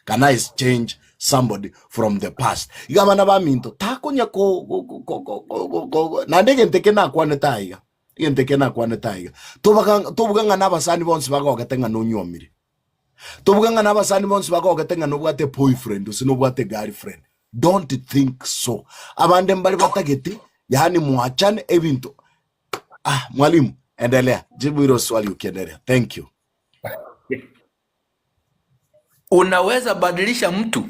Can I change somebody from the past? Igamana ba minto takonya ko na ndege ntekena kwa netaiga ntekena kwa netaiga tubuganga n'abasani bonse bagogetenga no nyomire tubuganga n'abasani bonse bagogetenga no bwate boyfriend usino bwate girlfriend. Don't think so. Abande mbali batageti yani muachane ebintu. Mwalimu endelea, jibu hilo swali ukiendelea. Thank you. Unaweza badilisha mtu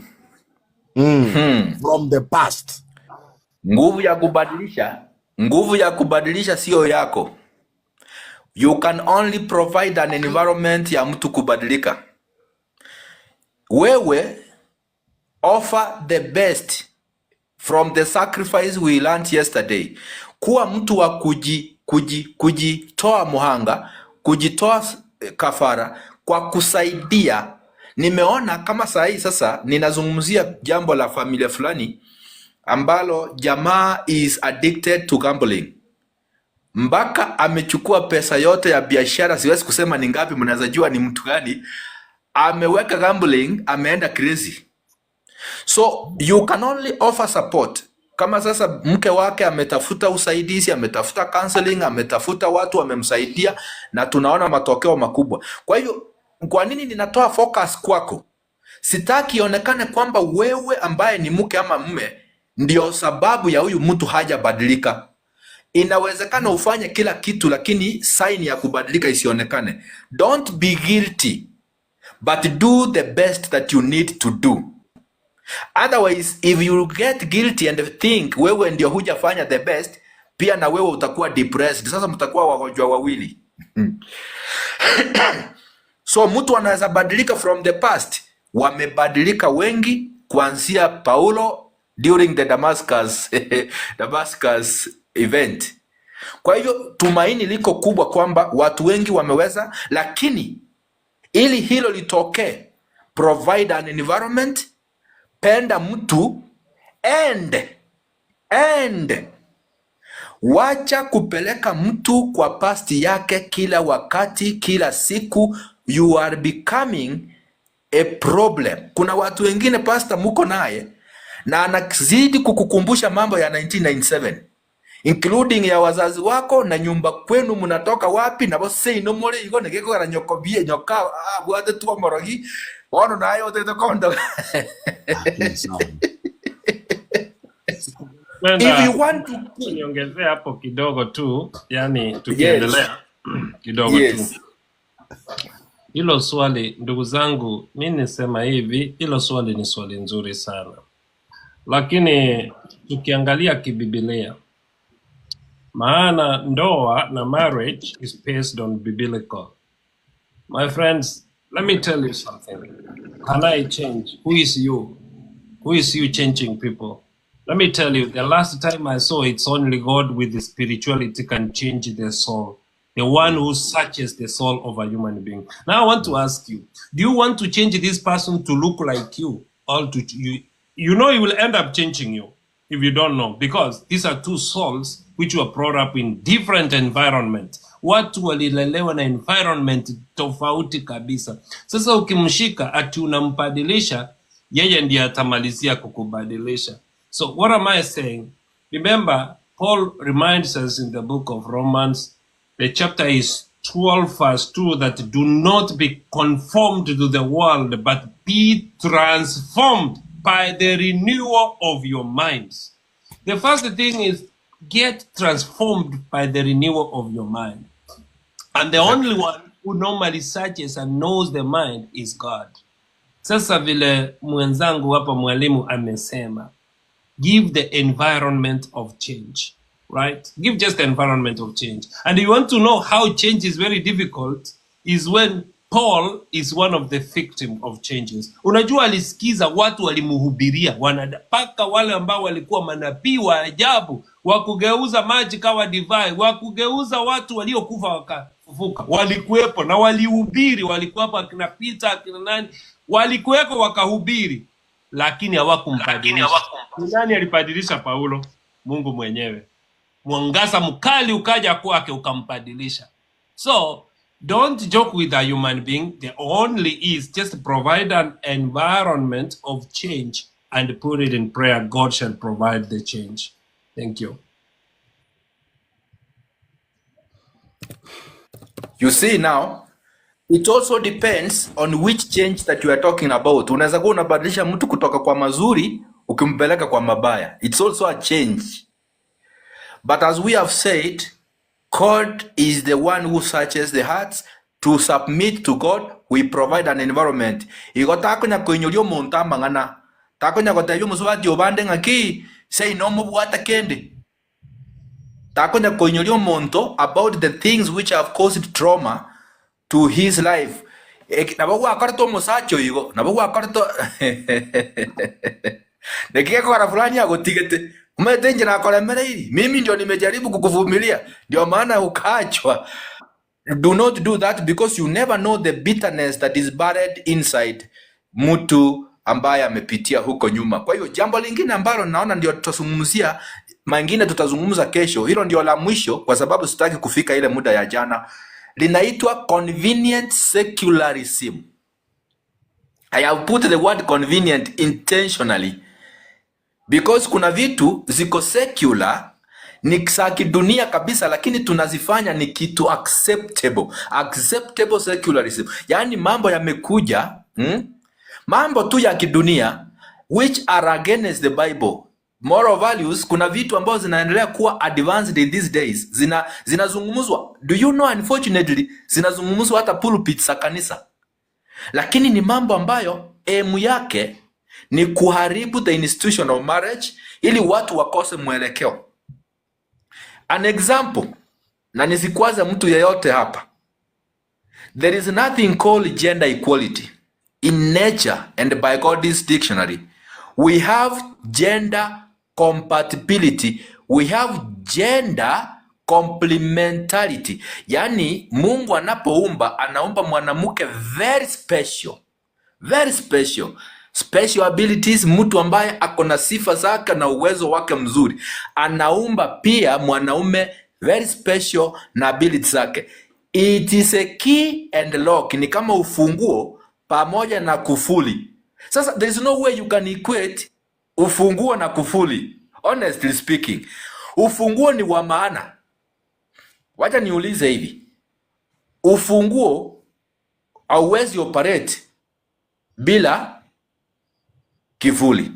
from the past. Nguvu ya kubadilisha sio yako. You can only provide an environment ya mtu kubadilika. Wewe offer the best from the sacrifice we learned yesterday. Kuwa mtu wa kujitoa muhanga, kujitoa kafara kwa kusaidia. Nimeona kama saa hii sasa ninazungumzia jambo la familia fulani ambalo jamaa is addicted to gambling. Mpaka amechukua pesa yote ya biashara, siwezi kusema ni ngapi, mnaweza jua ni mtu gani. Ameweka gambling, ameenda crazy. So you can only offer support. Kama sasa mke wake ametafuta usaidizi, ametafuta counseling, ametafuta watu wamemsaidia na tunaona matokeo makubwa. Kwa hivyo kwa nini ninatoa focus kwako? Sitaki ionekane kwamba wewe ambaye ni mke ama mume ndio sababu ya huyu mtu hajabadilika. Inawezekana ufanye kila kitu lakini sign ya kubadilika isionekane. Don't be guilty, but do the best that you need to do. Otherwise, if you get guilty and think wewe ndio hujafanya the best, pia na wewe utakuwa depressed. Sasa mtakuwa wagonjwa wawili. So mtu anaweza badilika from the past. Wamebadilika wengi kuanzia Paulo during the Damascus event. Kwa hivyo tumaini liko kubwa kwamba watu wengi wameweza, lakini ili hilo litokee, provide an environment, penda mtu, and wacha kupeleka mtu kwa past yake kila wakati, kila siku. You are becoming a problem. Kuna watu wengine pastor muko naye na anazidi kukukumbusha mambo ya 1997, including ya wazazi wako na nyumba kwenu mnatoka wapi, na bose ino mole igo negeko gara nyokobie nyoka bwate tu morogi wono nayo tete kondo. If you want to niongezea hapo kidogo tu, yani tukiendelea kidogo tu. Hilo swali ndugu zangu, mimi nisema hivi, hilo swali ni swali nzuri sana. Lakini tukiangalia kibiblia, maana ndoa na marriage is based on biblical. My friends, let me tell you something. Can I change? Who is you? Who is you changing people? Let me tell you, the last time I saw it's only God with the spirituality can change the soul. The one who searches the soul of a human being. Now I want to ask you, do you want to change this person to look like you? Or to you? You know he will end up changing you if you don't know. Because these are two souls which were brought up in different environment. Watu walilelewa na environment tofauti kabisa. Sasa ukimshika ati unampadilisha, yeye ndiye atamalizia kukubadilisha. So what am I saying? Remember, Paul reminds us in the book of Romans, the chapter is 12 verse 2, that do not be conformed to the world, but be transformed by the renewal of your minds. The first thing is get transformed by the renewal of your mind. And the only one who normally searches and knows the mind is God. Sasa vile mwenzangu hapa mwalimu amesema, give the environment of change. Right? Give just the environment of change. And you want to know how change is very difficult is when Paul is one of the victims of changes. Unajua alisikiza watu walimuhubiria, wanapaka wale ambao walikuwa manabii wa ajabu, wakugeuza maji kawa divai, wakugeuza watu waliokufa wakafufuka. Walikuwepo na walihubiri, walikuwepo akina Peter, akina nani, walikuwepo wakahubiri, lakini hawakumbadilisha. Nani alibadilisha Paulo? Mungu mwenyewe. Mwangaza mkali ukaja kwake ukampadilisha. So Don't joke with a human being. The only is just provide an environment of change and put it in prayer. God shall provide the change. Thank you. You see now, it also depends on which change that you are talking about. Unaweza kuwa unabadilisha mtu kutoka kwa mazuri ukimpeleka kwa mabaya. It's also a change. But as we have said, God is the one who searches the hearts. To submit to God, we provide an environment. Igo takonya koinyorio monta mangana. Takonya koteyo musubati obande ngaki say no mubwata kende. Takonya koinyorio monto about the things which have caused trauma to his life. Nabagu akarto musacho igo. Nabagu akarto Nekike kwa fulani agotigete. Umetenje na kolemere hili. Mimi ndio nimejaribu kukuvumilia. Ndio maana ukaachwa. Do not do that because you never know the bitterness that is buried inside mtu ambaye amepitia huko nyuma. Kwa hiyo jambo lingine ambalo naona ndio tutazungumzia, mengine tutazungumza kesho. Hilo ndio la mwisho kwa sababu sitaki kufika ile muda ya jana. Linaitwa convenient secularism. I have put the word convenient intentionally because kuna vitu ziko secular ni za kidunia kabisa, lakini tunazifanya ni kitu acceptable secularism. Yani mambo yamekuja mambo tu ya kidunia which are against the Bible, moral values. Kuna vitu ambazo zinaendelea kuwa advanced in these days, zinazungumzwa. Do you know, unfortunately zinazungumzwa hata pulpits za kanisa, lakini ni mambo ambayo aim yake ni kuharibu the institution of marriage ili watu wakose mwelekeo. An example, na nisikwaze mtu yeyote hapa. There is nothing called gender equality. In nature and by God's dictionary, we have gender compatibility. We have gender complementarity. Yani Mungu anapoumba, anaumba mwanamke very special. Very special. Special abilities, mtu ambaye akona sifa zake na uwezo wake mzuri. Anaumba pia mwanaume very special na abilities zake. It is a key and lock. Ni kama ufunguo pamoja na kufuli. Sasa there is no way you can equate ufunguo na kufuli. Honestly speaking, ufunguo ni wa maana. Wacha niulize hivi. Ufunguo hauwezi operate bila kivuli.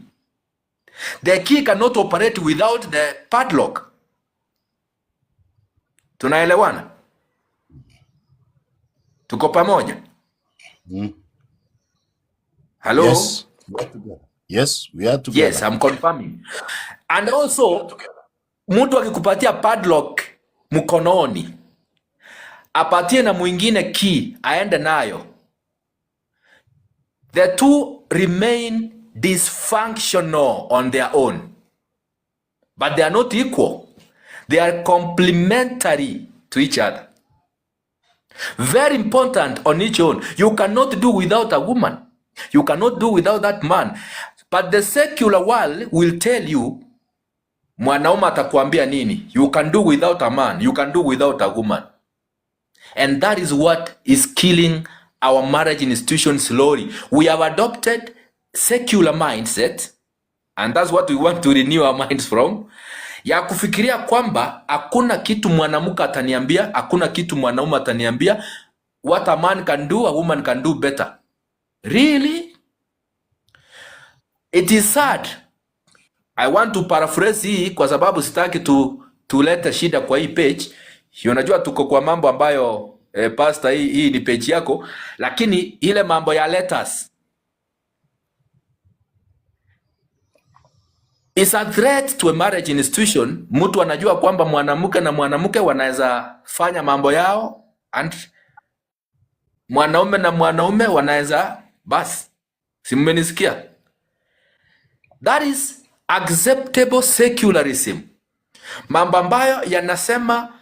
The key cannot operate without the padlock. Tunaelewana? Tuko pamoja? Hello? Yes. Yes, we are together. Yes, I'm confirming. And also, mtu akikupatia padlock mkononi, apatie na mwingine key aende nayo, the two remain dysfunctional on their own, but they are not equal. They are complementary to each other. Very important on each own. You cannot do without a woman. You cannot do without that man. But the secular world will tell you, mwanaume atakwambia nini? You can do without a man. You can do without a woman. And that is what is killing our marriage institution slowly. We have adopted secular mindset, and that's what we want to renew our minds from, ya kufikiria kwamba hakuna kitu mwanamke ataniambia, hakuna kitu mwanaume ataniambia. What a man can do, a woman can do better. Really? It is sad. I want to paraphrase hii kwa sababu sitaki tulete shida kwa hii page. Unajua tuko kwa mambo ambayo pastor, hii ni page yako, lakini ile mambo ya letters is a threat to a marriage institution. Mtu anajua kwamba mwanamke na mwanamke wanaweza fanya mambo yao, and mwanaume na mwanaume wanaweza basi. Si mmenisikia? That is acceptable secularism. Mambo ambayo yanasema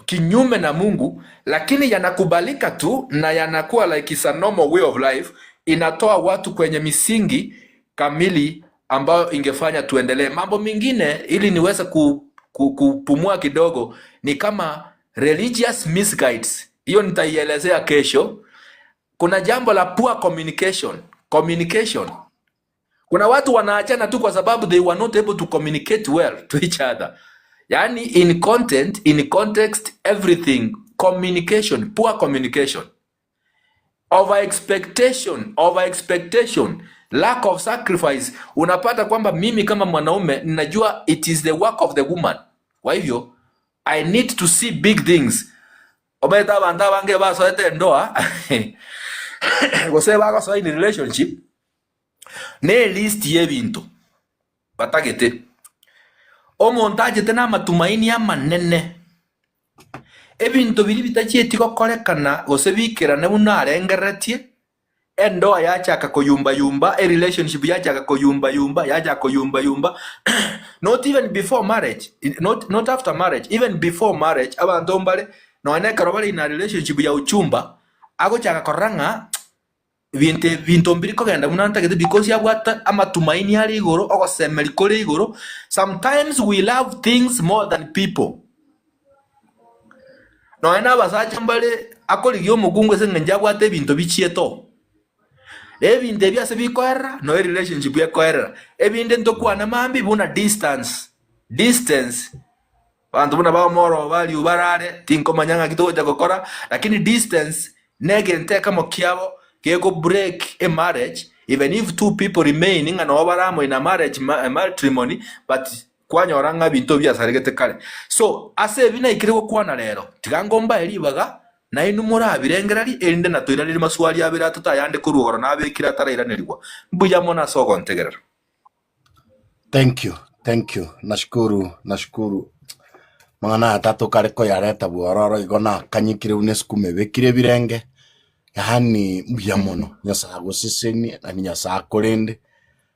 kinyume na Mungu, lakini yanakubalika tu na yanakuwa like it's a normal way of life. Inatoa watu kwenye misingi kamili ambayo ingefanya tuendelee. Mambo mengine ili niweze kupumua kidogo ni kama religious misguides hiyo nitaielezea kesho. Kuna jambo la poor communication. Kuna watu wanaachana tu kwa sababu they were not able to communicate well to each other. Yani in content, in context, everything, communication, poor communication. Over expectation, lack of sacrifice. Unapata kwamba mimi kama mwanaume ninajua it is the work of the woman. Kwa hivyo I need to see big things. Obeta banda bange baso ete ndoa. Gose bago so in relationship. Ne list y'ebintu batagete. Omontaje tena matumaini ya manene. Ebintu biri bitachieti gokorekana gose bikirane buna arengeretie. Endoa yachaka koyumba, a relationship yachaka koyumba. Not even before marriage, not after marriage, even before marriage. Abantu mbale no aneka robali in a relationship ya uchumba ago chaka koranga bintu mbiri kogenda munanta gete because ya bwata amatumaini ari igoro ogosemeri kore igoro. Sometimes we love things more than people. No ena basacha mbale akoligyo mugungu sengenja bwate bintu bichieto. Ebinde byase bikoera no relationship yakoera. Ebinde ntokwana mambi buna distance. Bantu buna ba moro value barare tinko manyanga kitoja gokora, lakini distance negente kama kiabo kego break a marriage even if two people remaining and obaramo in a marriage matrimony, but kwanyoranga bintu byasaregete kale. So ase bina ikirego kwana rero tigangomba elibaga na inu mura birengerari erinde na toira riri maswali abira tutayande kurugora na abikira tarairanirwa mbuya mona soko ntegerera. Thank you. Nashukuru. Mwana atatu kareko yareta buororo igona kanyikire UNESCO mebekire birenge. Yani mbuya mono nyasa gusiseni na nyasa korende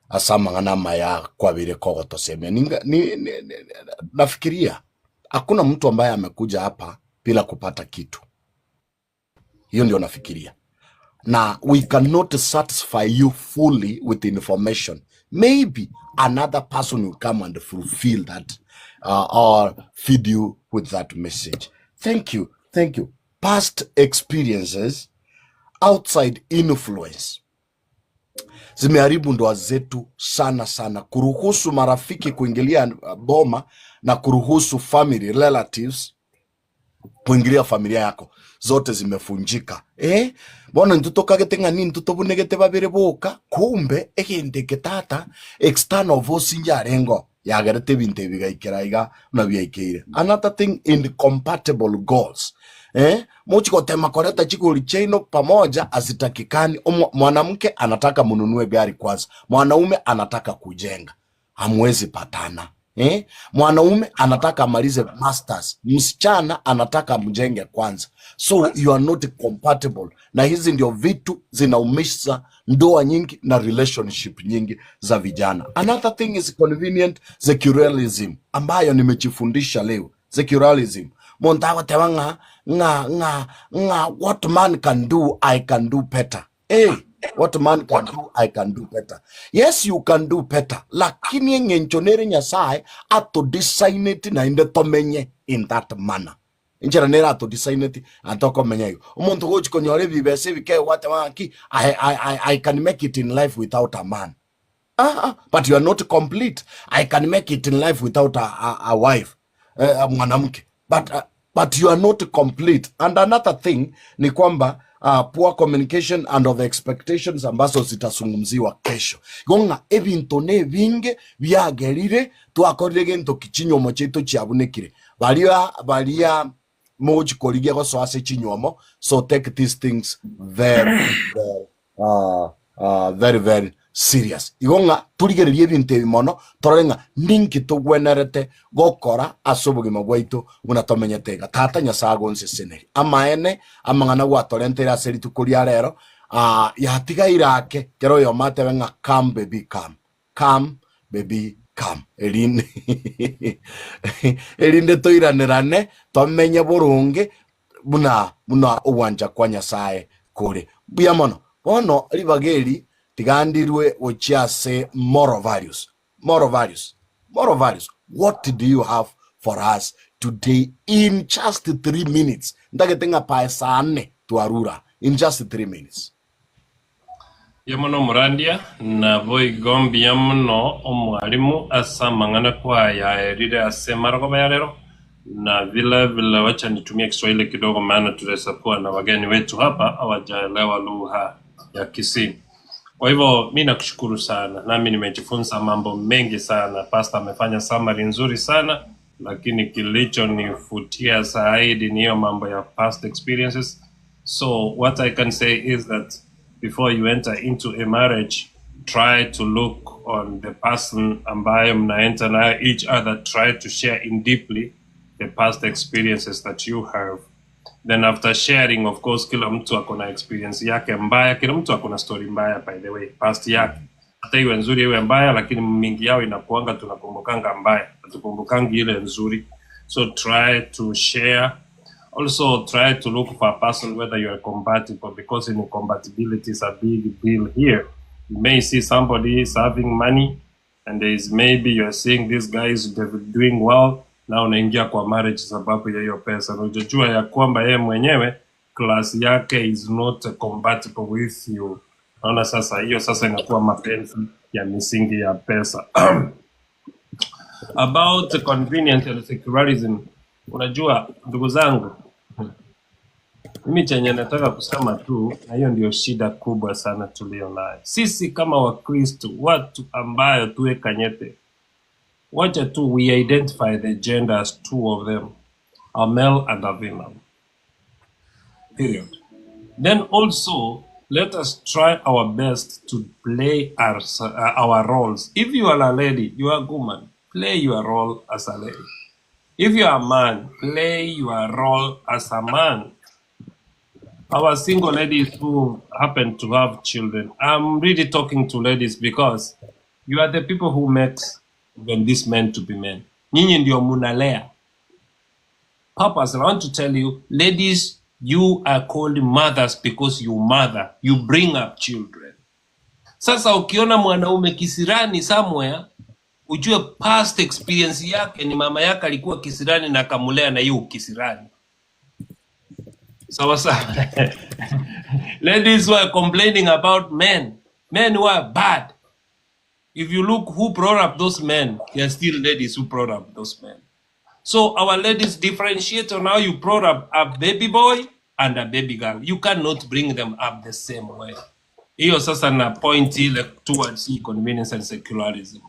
asama ngana maya kwa bire kogoto seme. Nafikiria hakuna mtu ambaye amekuja hapa bila kupata kitu. Hiyo ndio nafikiria. Na we cannot satisfy you fully with information. Maybe another person will come and fulfill that or feed you with that message. Thank you. Past experiences, outside influence zimeharibu ndoa zetu sana. Kuruhusu marafiki kuingilia boma na kuruhusu family relatives kuingilia familia yako zote zimefunjika. Bona ntuto kagetenga ni ntuto bunegete babere boka kumbe egende tata external voice njarengo yagerete binte bigaikiraiga na biaikire. Another thing, incompatible goals. Mochiko tema koreta chikuli chaino pamoja azitakikani. Mwanamke anataka mununue gari kwanza, mwanaume anataka kujenga, hamwezi patana. Mwanaume anataka amalize masters, msichana anataka mjenge kwanza. So you are not compatible. Na hizi ndio vitu zinaumisha ndoa nyingi na relationship nyingi za vijana. Another thing is convenient secularism ambayo nimechifundisha leo. Secularism montago tewanga what man can do I can do better. What man can do, I can do better. Yes, you can do better. Lakini ngenchonere nyasaye ato designate na inde tomenye in that manner. Injera nera ato designate atoko menye. Umuntu gochi konyore bibese bike wate wanki I can make it in life without a man. But you are not complete. I can make it in life without a wife. Mwanamke. But you are not complete. And another thing ni kwamba poor communication and of expectations ambazo zitasungumziwa kesho. Gonga ebintu ne binge byagerire twakorege nto kichinyomo cheto cyabunekire. Balia moji koligia ko so ase chinyomo. So take these things very serious. Igonga tuligererie binte bimono torenga ninki tugwenerete gokora asobugima gwaito unatomenyetega tata nyasago nseseneri amaene amangana gwatorentera seri tukuria rero yatiga irake kero yo mate benga come baby come erinde toiranirane tomenye burunge buna uwanja kwa nyasaye kure buya mono bono ribageri tigandirwe ochiase moral values. What do you have for us today in just 3 minutes. Ndagetenga paesa 4 to Arura in just 3 minutes. Yamono Murandia na voi gombi yamono omwalimu asa mangana kwa ya eride ase maragoba ya lero na vile wacha nitumie Kiswahili kidogo maana tulesa kuwa na wageni wetu hapa hawajaelewa lugha ya Kisii. Kwa hivyo mimi nakushukuru sana, nami nimejifunza mambo mengi sana. Pastor amefanya summary nzuri sana, lakini kilichonifutia zaidi ni hiyo mambo ya past experiences. So what I can say is that before you enter into a marriage, try to look on the person ambaye mnaenta na each other, try to share in deeply the past experiences that you have. Then after sharing, of course, kila mtu akona experience yake mbaya, kila mtu akona story mbaya, by the way, past yake. Hata iwe nzuri iwe mbaya, lakini mingi yao inakuanga tunakumbukanga mbaya, tukumbukangi ile nzuri. So try to share. Also try to look for a person whether you are compatible, because incompatibility is a big deal here. You may see somebody is having money and there is maybe you are seeing this guy is doing well, na unaingia kwa marriage sababu ya hiyo pesa. Unajua ya kwamba yeye mwenyewe class yake is not compatible with you. Naona sasa hiyo sasa inakuwa mapenzi ya misingi ya pesa. About convenience and secularism, unajua ndugu zangu, mimi chenye nataka kusema tu, na hiyo ndio shida kubwa sana tulio nayo sisi kama Wakristo, watu ambayo tuwe kanyete. Wacha tu we identify the gender as 2 of them, a male and a female. Period. Then also, let us try our best to play our roles. If you are a lady, you are a woman, play your role as a lady. If you are a man, play your role as a man. Our single ladies who happen to have children, I'm really talking to ladies because you are the people who makes even these men to be men. Nyinyi ndio munalea. Papas, I want to tell you, ladies, you are called mothers because you mother. You bring up children. Sasa ukiona mwanaume kisirani somewhere, ujue past experience yake ni mama yake alikuwa kisirani na akamulea na hiyo kisirani. Sawa sawa. Ladies who are complaining about men who are bad. If you look who brought up those men, they are still ladies who brought up those men. So our ladies differentiate on how you brought up a baby boy and a baby girl. You cannot bring them up the same way. Hiyo sasa na point ile towards convenience and secularism.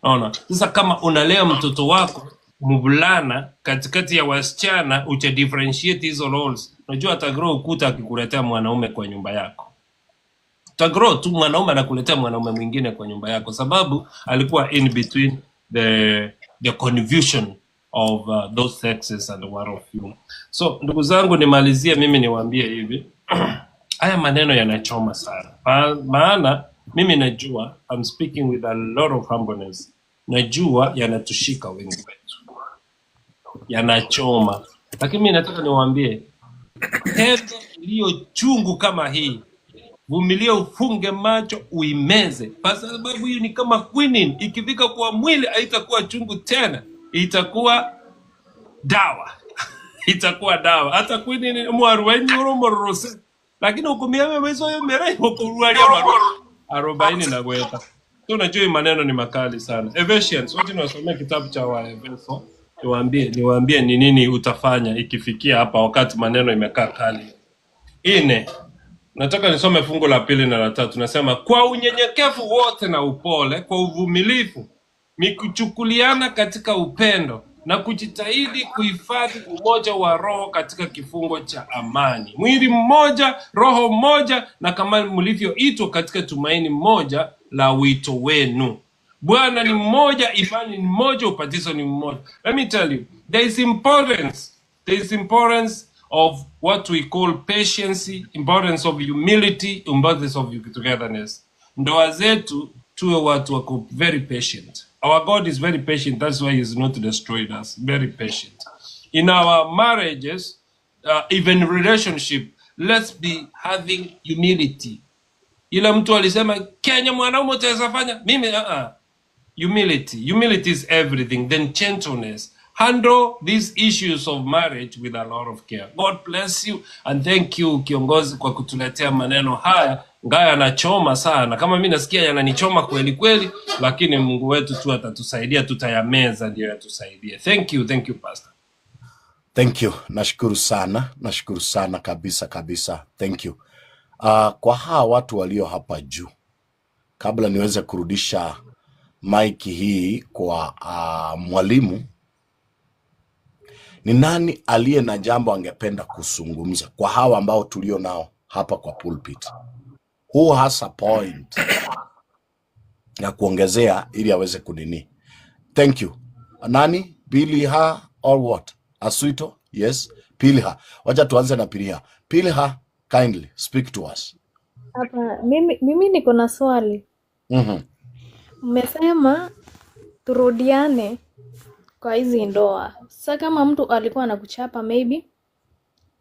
Naona sasa kama unalea mtoto wako mvulana katikati ya wasichana, ucha differentiate hizo roles. Unajua atagrow ukuta akikuletea mwanaume kwa nyumba yako. Utagrow tu mwanaume anakuletea mwanaume mwingine kwa nyumba yako sababu alikuwa in between the confusion of those sexes and one of you. So ndugu zangu, nimalizie mimi niwaambie hivi. Haya maneno yanachoma sana. Maana mimi najua, I'm speaking with a lot of humbleness. Najua yanatushika wengi wetu. Yanachoma. Lakini mimi nataka niwaambie, tendo iliyo chungu kama hii, vumilia, ufunge macho, uimeze. Kwa sababu hiyo ni kama quinine, ikifika kwa mwili haitakuwa chungu tena, itakuwa dawa. Itakuwa dawa. Hata quinine mwarueni uromorose. Lakini ukumia mezo yo mere ukurualia maru 40 na gweta. So unajua maneno ni makali sana. Ephesians, wote tunasomea kitabu cha Waefeso. Niwaambie ni nini utafanya ikifikia hapa wakati maneno imekaa kali. 4. Nataka nisome fungu la 2 na la 3. Nasema kwa unyenyekevu wote na upole, kwa uvumilivu, mikuchukuliana katika upendo na kujitahidi kuhifadhi umoja wa roho katika kifungo cha amani. Mwili mmoja, roho mmoja, na kama mlivyoitwa katika tumaini moja la wito wenu. Bwana ni mmoja, imani ni moja, ubatizo ni mmoja. Let me tell you, there is importance of what we call patience, importance of humility, importance of togetherness. Ndoa zetu tuwe watu wako very patient. Our God is very patient. That's why He's not destroyed us. Very patient. In our marriages, even relationship, let's be having humility. Ila mtu alisema Kenya mwanaume utaweza fanya mimi Humility is everything. Then gentleness. handle these issues of marriage with a lot of care. God bless you and thank you kiongozi kwa kutuletea maneno haya. Ngaya yanachoma sana. Kama mimi nasikia yananichoma kweli kweli, lakini Mungu wetu tu atatusaidia, tutayameza ndio yatusaidie. Thank you pastor. Thank you. Nashukuru sana kabisa. Thank you. Kwa hawa watu walio hapa juu, kabla niweze kurudisha maiki hii kwa mwalimu, ni nani aliye na jambo angependa kuzungumza kwa hawa ambao tulio nao hapa kwa pulpit? Who has a point ya kuongezea ili aweze kunini? Thank you. Nani? Piliha or what? Asuito? Yes. Piliha. Wacha tuanze na Piliha. Piliha, kindly speak to us. Hapa mimi niko na swali. Mmesema turudiane kwa hizi ndoa. Sasa kama mtu alikuwa anakuchapa maybe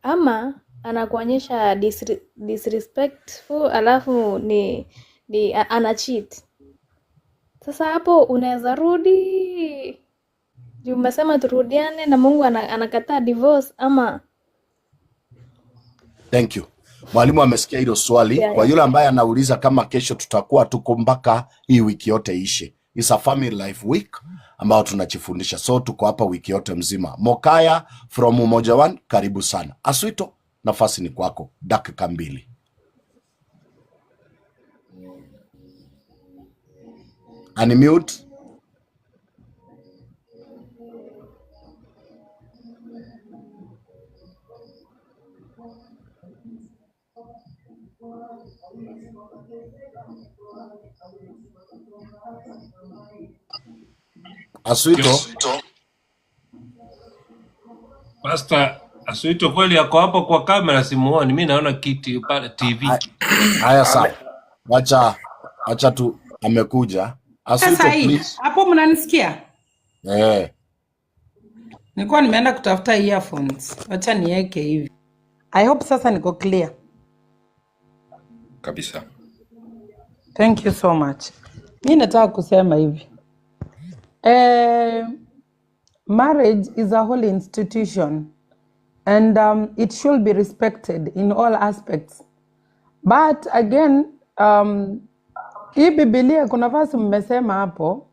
ama anakuonyesha disrespectful alafu ni ana cheat. Sasa hapo unaweza rudi? Umesema turudiane na Mungu anakataa divorce ama? Thank you. Mwalimu amesikia hilo swali. Yeah. Kwa yule ambaye anauliza kama kesho tutakuwa tuko mpaka hii wiki yote ishe. It's a family life week ambao tunachifundisha. So tuko hapa wiki yote mzima. Mokaya from Umoja One, karibu sana. Asuito, nafasi ni kwako. Dakika 2. Unmute. Asuito. Pastor Asuito kweli yako hapo kwa kamera, simuoni. Mimi naona kiti pale TV. Haya sawa. Wacha tu amekuja. Asuito please. Hapo mnanisikia? Nilikuwa nimeenda kutafuta earphones. Wacha niweke hivi. I hope sasa niko clear. Kabisa. Thank you so much. Mimi nataka kusema hivi. Marriage is a holy institution and it should be respected in all aspects. But again, hii Biblia kuna verse mmesema hapo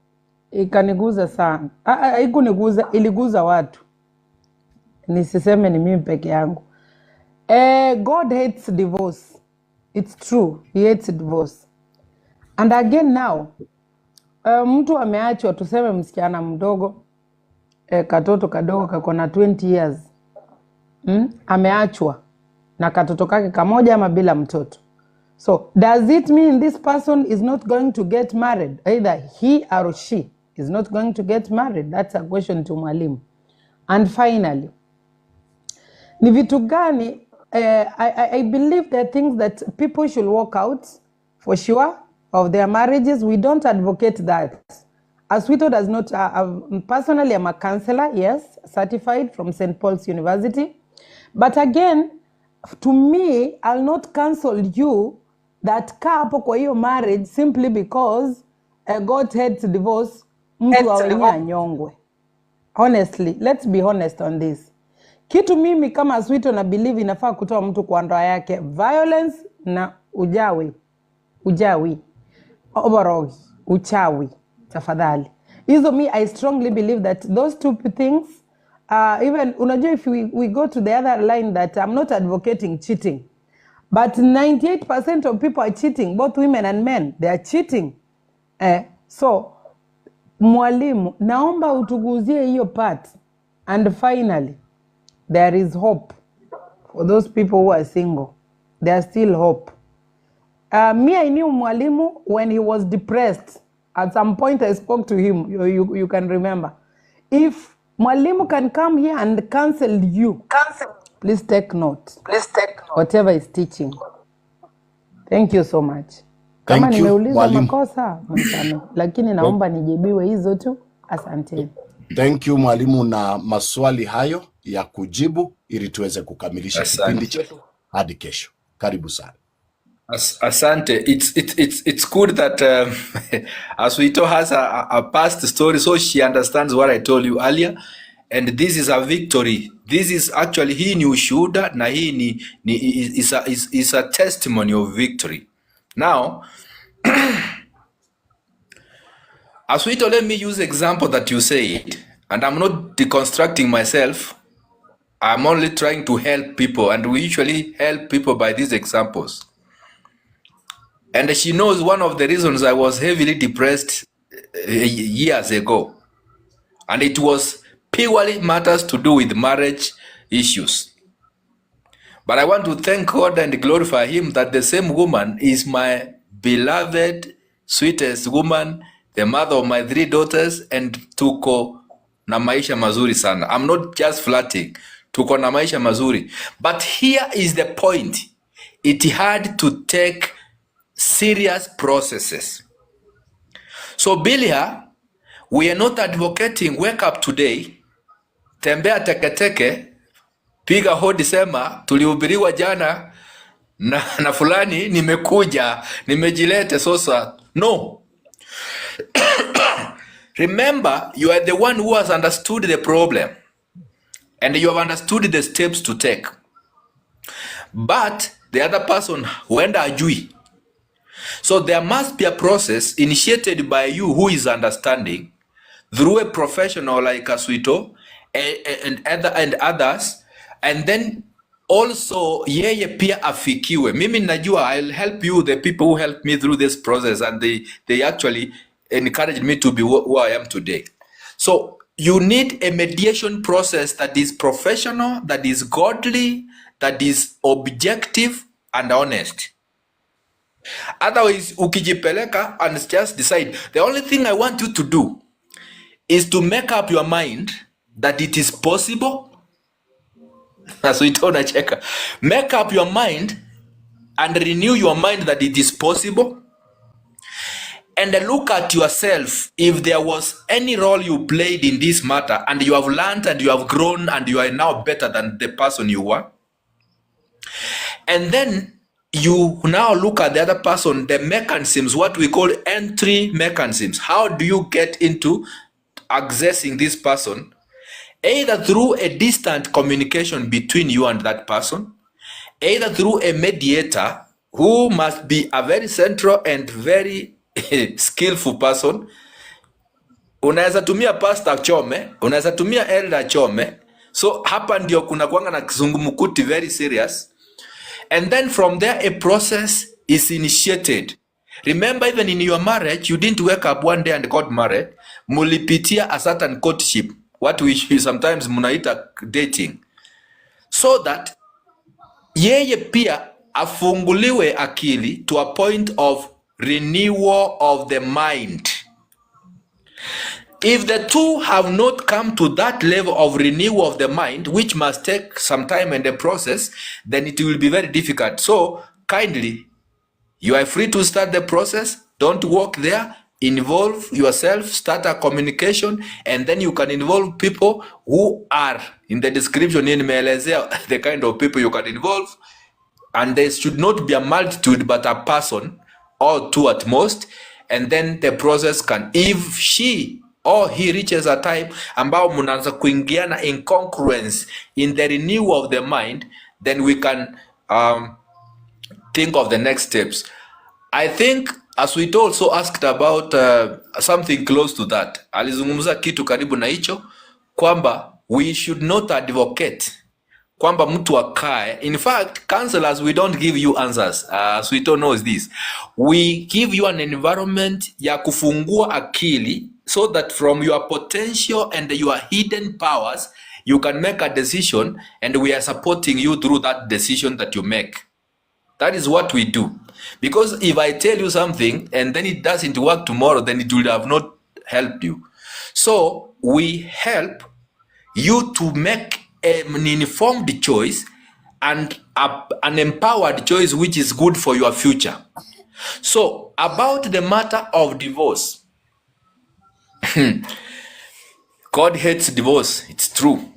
ikaniguza sana. Haikuniguza, iliguza watu. Nisiseme ni mimi peke yangu. God hates divorce. It's true. He hates divorce. And again now, mtu ameachwa, tuseme msichana mdogo, katoto kadogo kako na 20 years. Ameachwa na katoto kake kamoja ama bila mtoto. So, does it mean this person is not going to get married? Either he or she is not going to get married? That's a question to mwalimu. And finally, ni vitu gani, I believe there are things that people should walk out for sure of their marriages. We don't advocate that. Asuito does not, personally I'm a counselor, yes, certified from St. Paul's University. But again, to me, I'll not counsel you that kaa hapo kwa hiyo marriage simply because God hates divorce, mtu awenye anyongwe. Honestly, let's be honest on this. Kitu mimi kama Asuito na believe inafaa kutoa mtu kwa ndoa yake violence na ujawi, oborogi, uchawi, tafadhali. Hizo me, I strongly believe that those two things, even, unajua if we go to the other line that I'm not advocating cheating, but 98% of people are cheating, both women and men, they are cheating. So, mwalimu, naomba utuguzie hiyo part. And finally, there is hope for those people who are single. There is still hope. Me, I knew mwalimu when he was depressed. At some point, I spoke to him. You can remember. If mwalimu can come here and counsel you, please take note. Whatever is teaching. Thank you so much. Kama nimeuliza makosa, msame. Lakini naomba nijibiwe hizo tu. Asante. Thank you mwalimu, na maswali hayo ya kujibu ili tuweze kukamilisha kipindi chetu hadi kesho. Karibu sana. Asante. It's good that Asuito has a past story, so she understands what I told you earlier. and this is a victory. This is actually hii ni ushuhuda na hii is a testimony of victory. Now, as we let me use example that you said, and I'm not deconstructing myself. I'm only trying to help people, and we usually help people by these examples. And she knows one of the reasons I was heavily depressed years ago. And it was purely matters to do with marriage issues. But I want to thank God and glorify Him that the same woman is my beloved, sweetest woman, the mother of my 3 daughters, and tuko na maisha mazuri sana. I'm not just flirting. Tuko na maisha mazuri. But here is the point. It had to take serious processes. So Bilia, we are not advocating wake up today, tembea teketeke, piga hodi sema tulihubiriwa jana na fulani nimekuja, nimejilete sasa. No. Remember, you are the one who has understood the problem and you have understood the steps to take. But the other person huenda ajui. So there must be a process initiated by you who is understanding through a professional like Aswito and others, and then also yeye pia afikiwe. Mimi najua I'll help you, the people who helped me through this process, and they actually encouraged me to be who I am today. So you need a mediation process that is professional, that is godly, that is objective and honest. Otherwise, ukijipeleka and just decide. The only thing I want you to do is to make up your mind that it is possible. As we told Nacheka, make up your mind and renew your mind that it is possible. And look at yourself. If there was any role you played in this matter and you have learned and you have grown and you are now better than the person you were. And then you now look at the other person, the mechanisms, what we call entry mechanisms. How do you get into accessing this person? Either through a distant communication between you and that person, either through a mediator who must be a very central and very skillful person. Unaweza tumia pastor chome, unaweza tumia elder chome. So hapa ndio kuna kuanga na kizungumukuti very serious. And then from there a process is initiated. Remember, even in your marriage, you didn't wake up one day and got married. Mulipitia a certain courtship, what we sometimes munaita dating, so that yeye pia afunguliwe akili to a point of renewal of the mind. If the two have not come to that level of renewal of the mind, which must take some time and a process, then it will be very difficult. So kindly, you are free to start the process. Don't walk there. Involve yourself, start a communication, and then you can involve people who are in the description in Melezea, the kind of people you can involve. And there should not be a multitude, but a person or two at most. And then the process can, if she or he reaches a time ambao mnaanza kuingiana in congruence in the renewal of the mind, then we can think of the next steps. I think as we also asked about something close to that. Alizungumza kitu karibu na hicho kwamba we should not advocate kwamba mtu akae. In fact, counselors, we don't give you answers. Sweeto knows this. We give you an environment ya kufungua akili so that from your potential and your hidden powers, you can make a decision, and we are supporting you through that decision that you make. That is what we do. Because if I tell you something and then it doesn't work tomorrow, then it would have not helped you. So we help you to make an informed choice and an empowered choice which is good for your future. So about the matter of divorce, God hates divorce, it's true.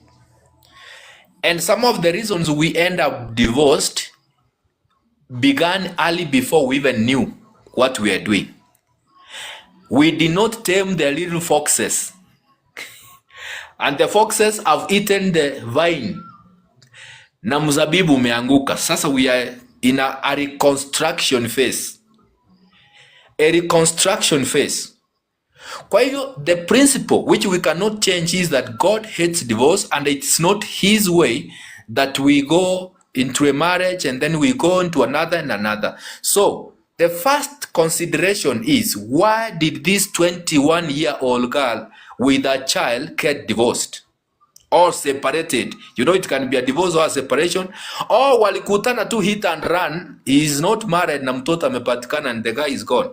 And some of the reasons we end up divorced began early before we even knew what we are doing. We did not tame the little foxes. and the foxes have eaten the vine, na mzabibu umeanguka. Sasa we are in a reconstruction phase, a reconstruction phase. Kwa hivyo the principle which we cannot change is that God hates divorce, and it's not his way that we go into a marriage and then we go into another and another. So the first consideration is, why did this 21-year-old girl with a child get divorced or separated? You know, it can be a divorce or a separation, or walikutana tu hit and run. He is not married na mtoto amepatikana and the guy is gone.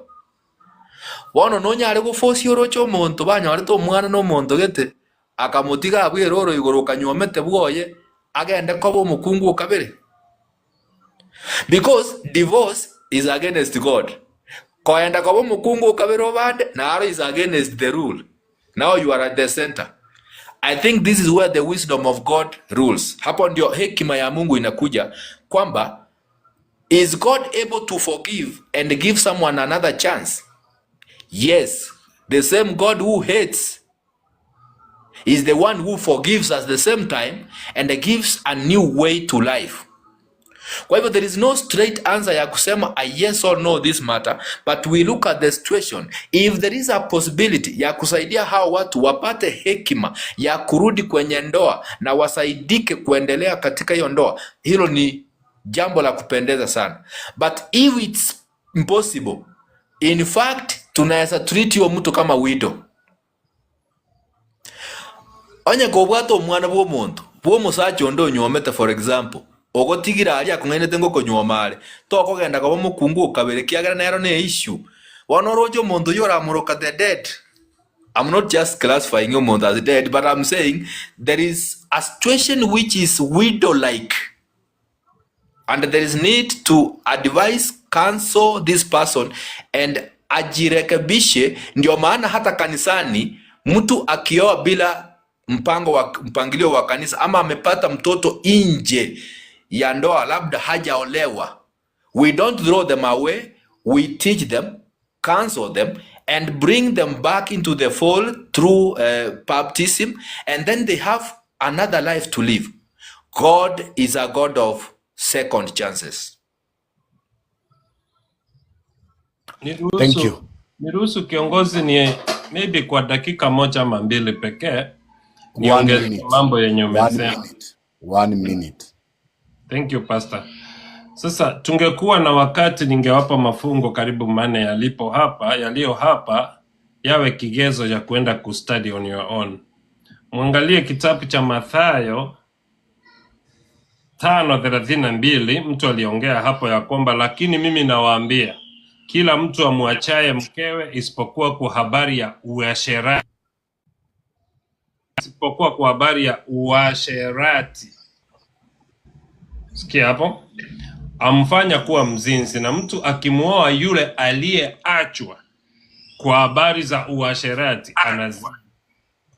Bono nonyare guforce orocho omonto banyorete omwana na omonto gete akamutiga abwira oro igoro kanyomete bwoye agende koba omukungu okabere, because divorce is against God. Koenda koba omukungu okabere obande naro is against the rule. Now you are at the center. I think this is where the wisdom of God rules. Hapo ndio hekima ya Mungu inakuja kwamba, is God able to forgive and give someone another chance? Yes, the same God who hates is the one who forgives at the same time and gives a new way to life. Kwa hivyo there is no straight answer ya kusema a yes or no this matter, but we look at the situation. If there is a possibility ya kusaidia hao watu wapate hekima ya kurudi kwenye ndoa na wasaidike kuendelea katika hiyo ndoa, hilo ni jambo la kupendeza sana. But if it's impossible, in fact tunaweza treat yo mtu kama widow. Onye kobwato omwana bw'omuntu bw'omusacha ondo onyomete, for example, ogotigira ali akungenete ngo konyomale tokogenda koba mukungu okabere kiagera nero ne issue wanorojo omuntu yora amuroka the dead. I'm not just classifying omuntu as dead, but I'm saying there is a situation which is widow like, and there is need to advise, counsel this person and ajirekebishe. Ndio maana hata kanisani mtu akioa bila mpangilio wa kanisa ama amepata mtoto nje ya ndoa, labda hajaolewa, we don't throw them away, we teach them, counsel them and bring them back into the fold through baptism, and then they have another life to live. God is a God of second chances. Thank you. Niruhusu kiongozi ni maybe kwa dakika moja ama mbili pekee niongeze mambo yenye umesema. 1 minute. Thank you, Pastor. Sasa tungekuwa na wakati ningewapa mafungo karibu 4 yaliyo hapa yawe kigezo ya kwenda kustudy on your own. Muangalie kitabu cha Mathayo 5:32. Mtu aliongea hapo ya kwamba, lakini mimi nawaambia kila mtu amwachaye mkewe isipokuwa kwa habari ya uasherati, sikia hapo, amfanya kuwa mzinzi, na mtu akimuoa yule aliyeachwa kwa habari za uasherati anazini.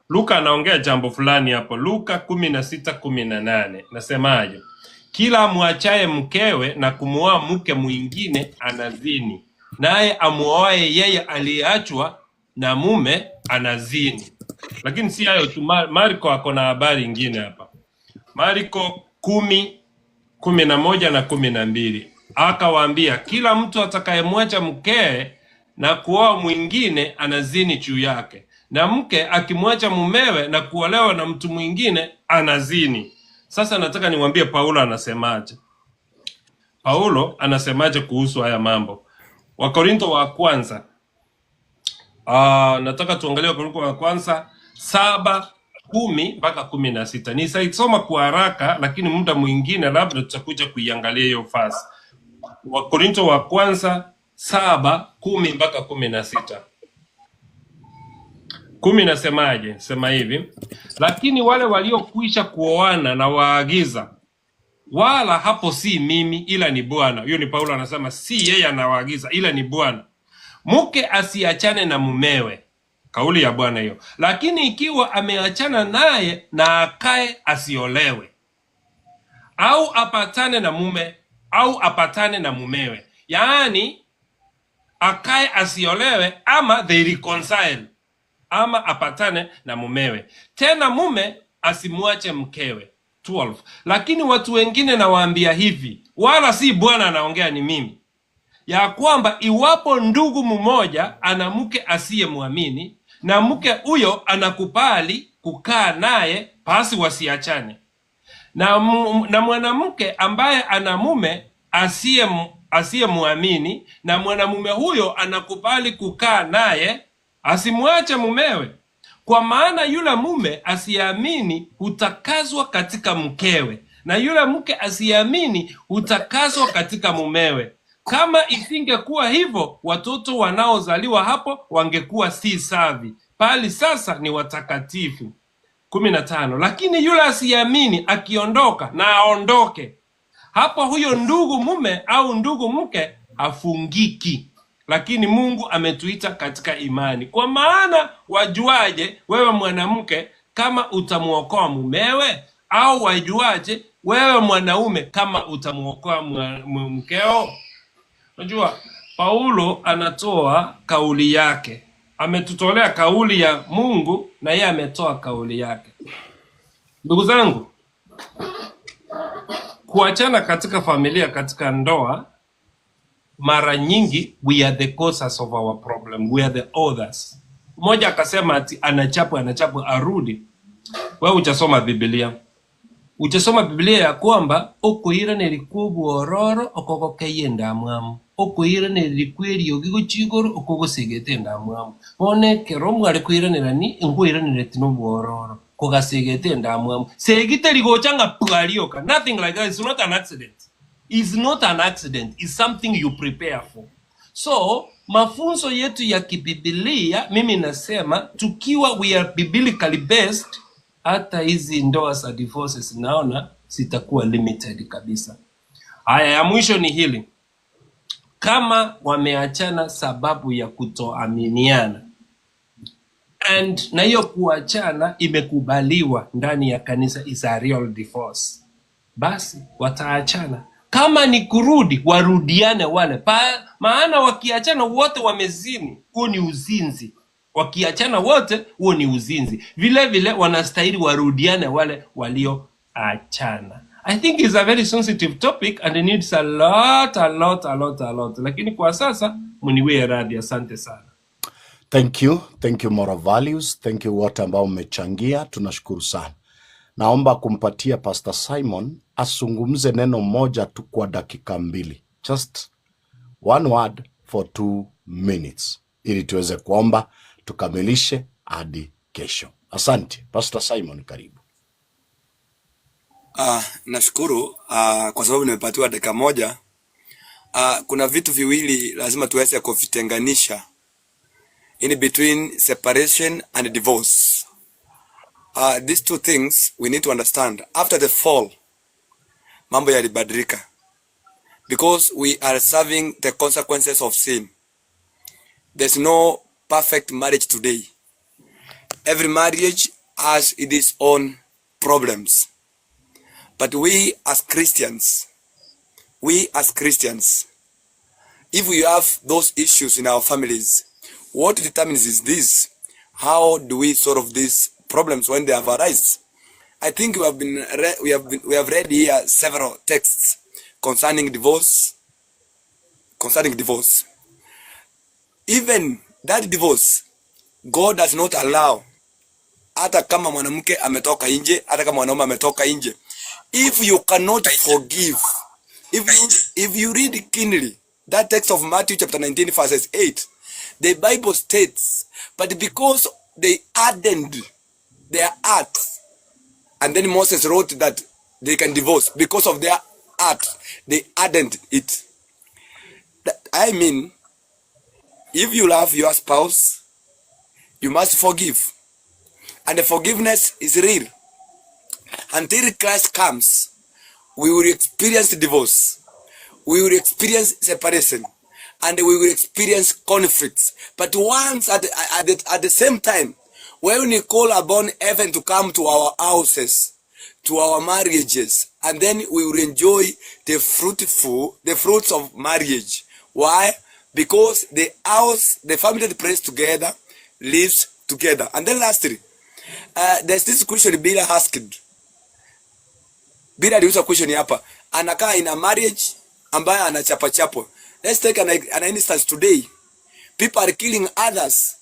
Luka anaongea jambo fulani hapo. Luka 16:18 nasemaje? Kila amwachaye mkewe na kumuoa mke mwingine anazini, naye amuoaye yeye aliyeachwa na mume anazini. Lakini si hayo tu, Marko ako na habari nyingine hapa. Marko 10:11 na 12. Akawaambia, kila mtu atakayemwacha mkewe na kuoa mwingine anazini juu yake, na mke akimwacha mumewe na kuolewa na mtu mwingine anazini. Sasa nataka niwaambie Paulo anasemaje. Paulo anasemaje kuhusu haya mambo? Wakorintho wa kwanza. Nataka tuangalie Wakorintho wa kwanza 7:10 mpaka 16. Nisaisoma kwa haraka, lakini muda mwingine labda tutakuja kuiangalia hiyo fasi. Wakorintho wa kwanza 7:10 mpaka 16. 10 nasemaje? Sema hivi, lakini wale waliokwisha kuoana na waagiza, wala hapo si mimi ila ni Bwana. Hiyo ni Paulo anasema, si yeye anawaagiza ila ni Bwana. Mke asiachane na mumewe, kauli ya Bwana hiyo. Lakini ikiwa ameachana naye, na akae asiolewe, au apatane na mume au apatane na mumewe. Yaani akae asiolewe, ama they reconcile. ama apatane na mumewe. Tena mume asimwache mkewe. 12. Lakini watu wengine nawaambia hivi, wala si Bwana anaongea, ni mimi, ya kwamba iwapo ndugu mmoja ana mke asiyemwamini na mke huyo anakubali kukaa naye, basi wasiachane. Na mwanamke ambaye ana mume asiyemwamini na mwanamume huyo anakubali kukaa naye, asimwache mumewe. Kwa maana yule mume asiamini hutakazwa katika mkewe, na yule mke asiamini hutakazwa katika mumewe. Kama isingekuwa hivyo, watoto wanaozaliwa hapo wangekuwa si safi, bali sasa ni watakatifu. 15. Lakini yule asiamini akiondoka, na aondoke. Hapo huyo ndugu mume au ndugu mke afungiki. Lakini Mungu ametuita katika imani. Kwa maana wajuaje wewe mwanamke kama utamuokoa mumewe? Au wajuaje wewe mwanaume kama utamuokoa mkeo? Unajua, Paulo anatoa kauli yake. Ametutolea kauli ya Mungu na yeye ametoa kauli yake. Ndugu zangu, kuachana katika familia, katika ndoa, mara nyingi we are the causes of our problem, we are the authors. Mmoja akasema ati anachapwa arudi. Wewe uchasoma Biblia. Uchasoma Biblia ya kwamba okuira nelikubu ororo okokokeye ndamwamu. Okuira nelikweri ogiguchigoro okogosegete ndamwamu. One kero mwari kuira nelani nguira neletino ororo kogasegete ndamwamu. Segite ligochanga pwarioka. Nothing like that. It's not an accident. It's not an accident. It's something you prepare for. So, mafunzo yetu ya kibibilia, mimi nasema, tukiwa we are biblically based, hata hizi ndoa za divorces naona zitakuwa limited kabisa. Haya, ya mwisho ni hili. Kama wameachana sababu ya kutoaminiana, and na hiyo kuachana imekubaliwa ndani ya kanisa, is a real divorce, basi wataachana. Kama ni kurudi, warudiane wale. Maana wakiachana wote wamezini, huo ni uzinzi. Wakiachana wote, huo ni uzinzi. Vile vile wanastahili warudiane wale walioachana. I think it's a very sensitive topic and it needs a lot. Lakini kwa sasa muniwe radhi. Asante sana. Thank you Moral Values. Thank you wote ambao mmechangia, tunashukuru sana. Naomba kumpatia Pastor Simon asungumze neno moja tu kwa dakika 2. Just one word for 2 minutes. Ili tuweze kuomba tukamilishe hadi kesho. Asante. Pastor Simon, karibu. Nashukuru kwa sababu nimepatiwa dakika 1. Kuna vitu viwili lazima tuweze kuvitenganisha in between separation and divorce. These two things we need to understand. After the fall, mambo yalibadilika because we are serving the consequences of sin. There's no perfect marriage today. Every marriage has its own problems. But we as Christians, if we have those issues in our families, what determines is this: how do we solve these problems when they have arisen? I think we have read here several texts concerning divorce. Even that divorce, God does not allow. Hata kama mwanamke ametoka nje, hata kama mwanaume ametoka nje, if you cannot forgive, if you read keenly that text of Matthew chapter 19 verses 8, the Bible states, but because they hardened their hearts, and then Moses wrote that they can divorce because of their heart, they hardened it. I mean, if you love your spouse, you must forgive, and the forgiveness is real. Until Christ comes, we will experience divorce, we will experience separation, and we will experience conflicts. But once at the same time, when we call upon heaven to come to our houses, to our marriages, and then we will enjoy the fruits of marriage. Why? Because the family that prays together lives together. And then lastly, there's this question Bila asked. Bila aliuliza question hapa. Anakaa in a marriage ambaye anachapa chapo. Let's take an instance today. People are killing others.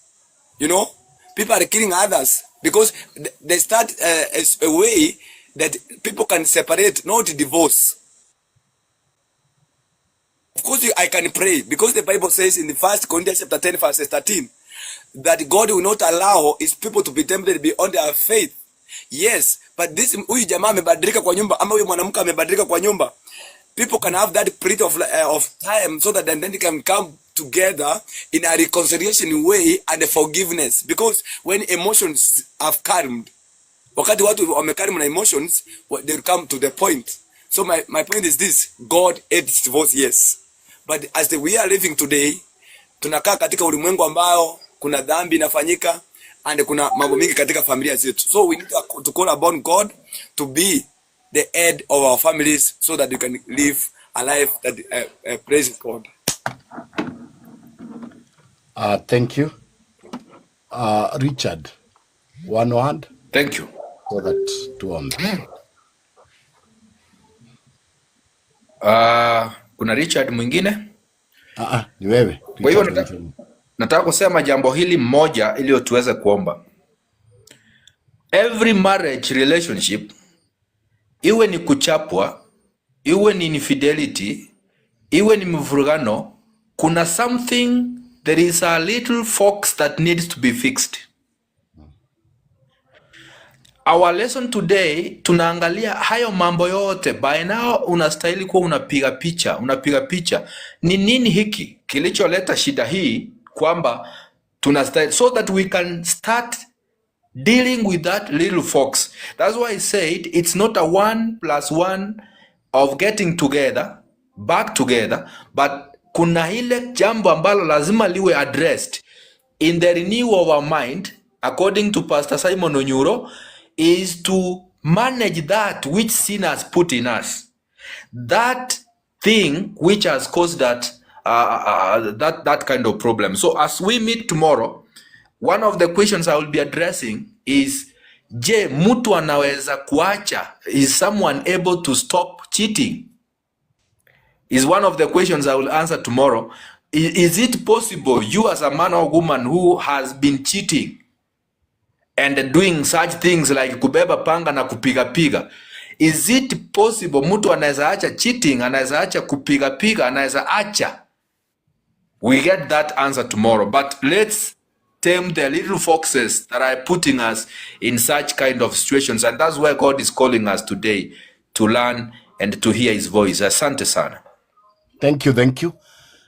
You know, people are killing others because they start as a way that people can separate, not divorce. Of course, I can pray because the Bible says in the 1 Corinthians chapter 10, verse 13, that God will not allow his people to be tempted beyond their faith. Yes, but this huyu jamaa amebadilika kwa nyumba, ama huyu mwanamke amebadilika kwa nyumba. People can have that period of time so that then they can come together in a reconciliation way and a forgiveness, because when emotions have calmed, wakati watu wamekarimu na emotions, they will come to the point. So my point is this: God hates divorce, yes, but as we are living today, tunakaa katika ulimwengu ambao kuna dhambi inafanyika and kuna mambo mingi katika familia zetu. So we need to call upon God to be the head of our families so that we can live a life that praises God. Thank you. Richard, one word. Thank you. So that two on. Kuna Richard mwingine? Ni wewe. Kwa hiyo nataka kusema jambo hili moja ili tuweze kuomba. Every marriage relationship, iwe ni kuchapwa, iwe ni infidelity, iwe ni mvurugano, kuna something, there is a little fox that needs to be fixed. Our lesson today, tunaangalia hayo mambo yote. By now unastahili kuwa unapiga picha. Ni nini hiki kilicholeta shida hii, kwamba tunastahili, so that we can start dealing with that little fox. That's why I said it's not a 1+1 of getting together, back together, but kuna ile jambo ambalo lazima liwe addressed in the renewal of our mind, according to Pastor Simon Onyuro, is to manage that which sin has put in us, that thing which has caused that that kind of problem. So as we meet tomorrow, one of the questions I will be addressing is, je, mtu anaweza kuacha? Is someone able to stop cheating? Is one of the questions I will answer tomorrow. Is it possible, you as a man or woman who has been cheating and doing such things like kubeba panga na kupiga, is it possible mtu anaweza acha cheating, anaweza acha kupiga, anaweza acha? We get that answer tomorrow, but let's tame the little foxes that are putting us in such kind of situations, and that's where God is calling us today, to learn and to hear his voice. Asante sana. Thank you.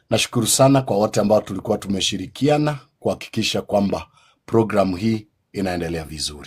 Nashukuru sana kwa wote ambao tulikuwa tumeshirikiana kuhakikisha kwamba program hii inaendelea vizuri.